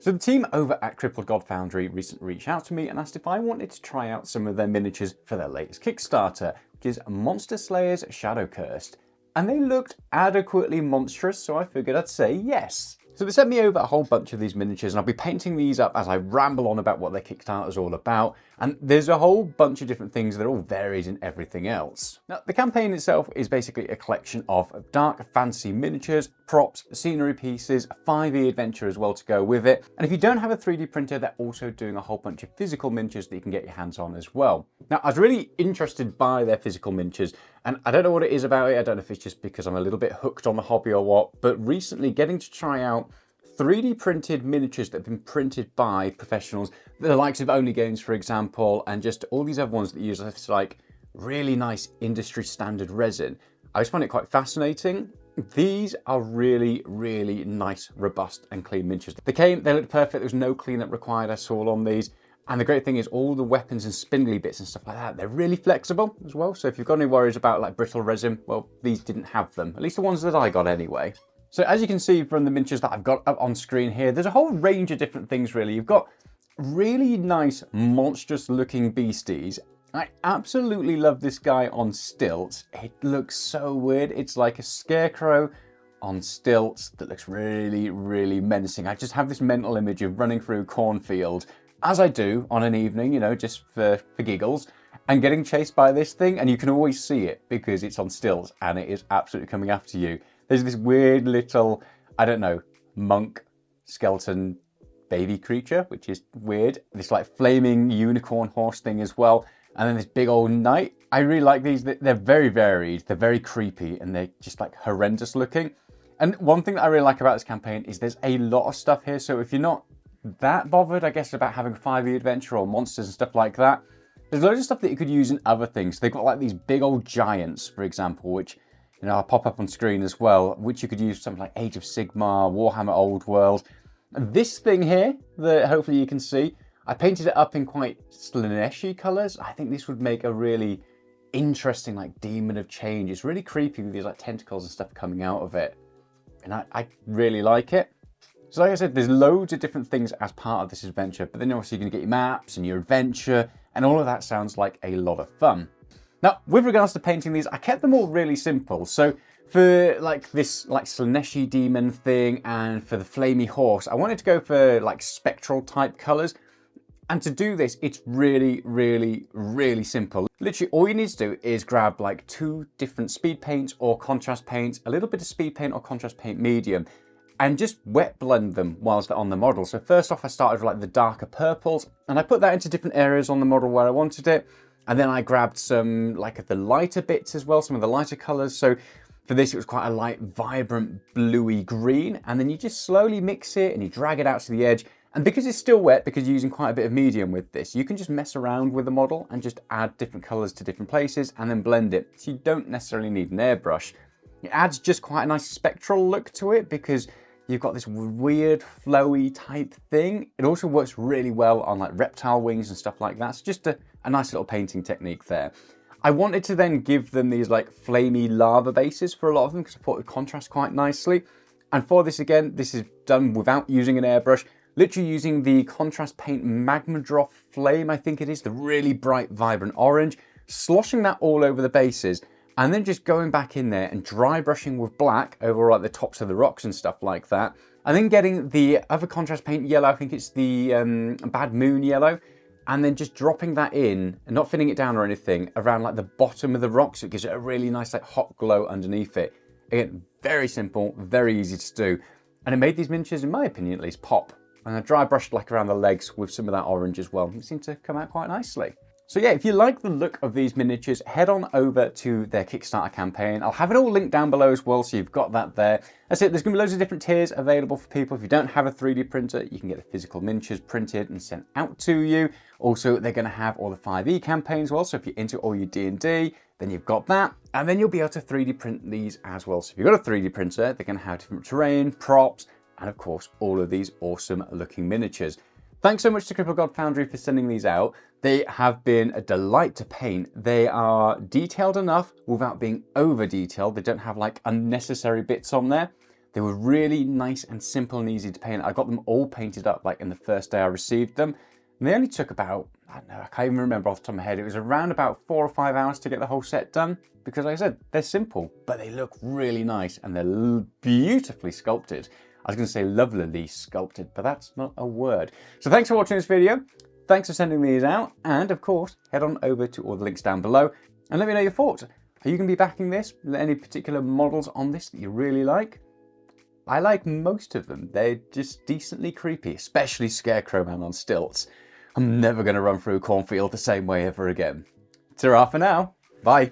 So the team over at Crippled God Foundry recently reached out to me and asked if I wanted to try out some of their miniatures for their latest Kickstarter, which is Monster Slayer's Shadowcurse. And they looked adequately monstrous, so I figured I'd say yes. So they sent me over a whole bunch of these miniatures, and I'll be painting these up as I ramble on about what their Kickstarter is all about. And there's a whole bunch of different things that are all varied in everything else. Now, the campaign itself is basically a collection of dark fantasy miniatures, props, scenery pieces, a 5e adventure as well to go with it. And if you don't have a 3D printer, they're also doing a whole bunch of physical miniatures that you can get your hands on as well. Now, I was really interested by their physical miniatures, and I don't know what it is about it. I don't know if it's just because I'm a little bit hooked on the hobby or what, but recently getting to try out 3D printed miniatures that have been printed by professionals, the likes of Only Games, for example, and just all these other ones that use this like really nice industry standard resin. I just find it quite fascinating. These are really, really nice, robust and clean miniatures. They looked perfect. There was no cleanup required at all on these. And the great thing is all the weapons and spindly bits and stuff like that, they're really flexible as well. So if you've got any worries about like brittle resin, well, these didn't have them, at least the ones that I got anyway. So as you can see from the miniatures that I've got up on screen here, there's a whole range of different things really. You've got really nice, monstrous looking beasties. I absolutely love this guy on stilts. It looks so weird. It's like a scarecrow on stilts that looks really, really menacing. I just have this mental image of running through cornfield, as I do on an evening, you know, just for giggles, and getting chased by this thing, and you can always see it because it's on stilts and it is absolutely coming after you. There's this weird little, I don't know, monk skeleton baby creature, which is weird. This like flaming unicorn horse thing as well. And then this big old knight. I really like these. They're very varied. They're very creepy and they're just like horrendous looking. And one thing that I really like about this campaign is there's a lot of stuff here. So if you're not that bothered, I guess, about having a 5e adventure or monsters and stuff like that, there's loads of stuff that you could use in other things. They've got like these big old giants, for example, which, you know, I'll pop up on screen as well, which you could use something like Age of Sigmar, Warhammer Old World. And this thing here, that hopefully you can see, I painted it up in quite Slaneshi colours. I think this would make a really interesting like demon of change. It's really creepy with these like tentacles and stuff coming out of it. And I really like it. So like I said, there's loads of different things as part of this adventure, but then obviously you're going to get your maps and your adventure, and all of that sounds like a lot of fun. Now, with regards to painting these, I kept them all really simple. So for like this like Slaneshi demon thing and for the flamey horse, I wanted to go for like spectral type colours. And to do this, it's really, really, really simple. Literally, all you need to do is grab like 2 different speed paints or contrast paints, a little bit of speed paint or contrast paint medium, and just wet blend them whilst they're on the model. So first off, I started with like the darker purples, and I put that into different areas on the model where I wanted it. And then I grabbed some like the lighter bits as well, some of the lighter colors. So for this, it was quite a light, vibrant, bluey green. And then you just slowly mix it and you drag it out to the edge. And because it's still wet, because you're using quite a bit of medium with this, you can just mess around with the model and just add different colors to different places and then blend it. So you don't necessarily need an airbrush. It adds just quite a nice spectral look to it because you've got this weird flowy type thing. It also works really well on like reptile wings and stuff like that. So just a nice little painting technique there. I wanted to then give them these like flamey lava bases for a lot of them because I thought it would contrast quite nicely. And for this again, this is done without using an airbrush, literally using the contrast paint Magma Drop Flame, I think it is, the really bright, vibrant orange, sloshing that all over the bases, and then just going back in there and dry brushing with black over like the tops of the rocks and stuff like that. And then getting the other contrast paint yellow, I think it's the Bad Moon yellow, and then just dropping that in and not thinning it down or anything around like the bottom of the rock, so it gives it a really nice like hot glow underneath it. Again, very simple, very easy to do. And it made these miniatures, in my opinion at least, pop. And I dry brushed like around the legs with some of that orange as well. It seemed to come out quite nicely. So yeah, if you like the look of these miniatures, head on over to their Kickstarter campaign. I'll have it all linked down below as well, so you've got that there. That's it, there's gonna be loads of different tiers available for people. If you don't have a 3D printer, you can get the physical miniatures printed and sent out to you. Also, they're gonna have all the 5e campaigns as well, so if you're into all your D&D, then you've got that. And then you'll be able to 3D print these as well. So if you've got a 3D printer, they're gonna have different terrain, props, and of course, all of these awesome looking miniatures. Thanks so much to Crippled God Foundry for sending these out. They have been a delight to paint. They are detailed enough without being over detailed. They don't have like unnecessary bits on there. They were really nice and simple and easy to paint. I got them all painted up like in the first day I received them. And they only took about, I don't know, I can't even remember off the top of my head. It was around about 4 or 5 hours to get the whole set done. Because like I said, they're simple, but they look really nice and they're beautifully sculpted. I was going to say lovelily sculpted, but that's not a word. So thanks for watching this video. Thanks for sending these out. And of course, head on over to all the links down below and let me know your thoughts. Are you going to be backing this? Are there any particular models on this that you really like? I like most of them. They're just decently creepy, especially Scarecrow Man on stilts. I'm never going to run through a cornfield the same way ever again. Ta-ra for now. Bye.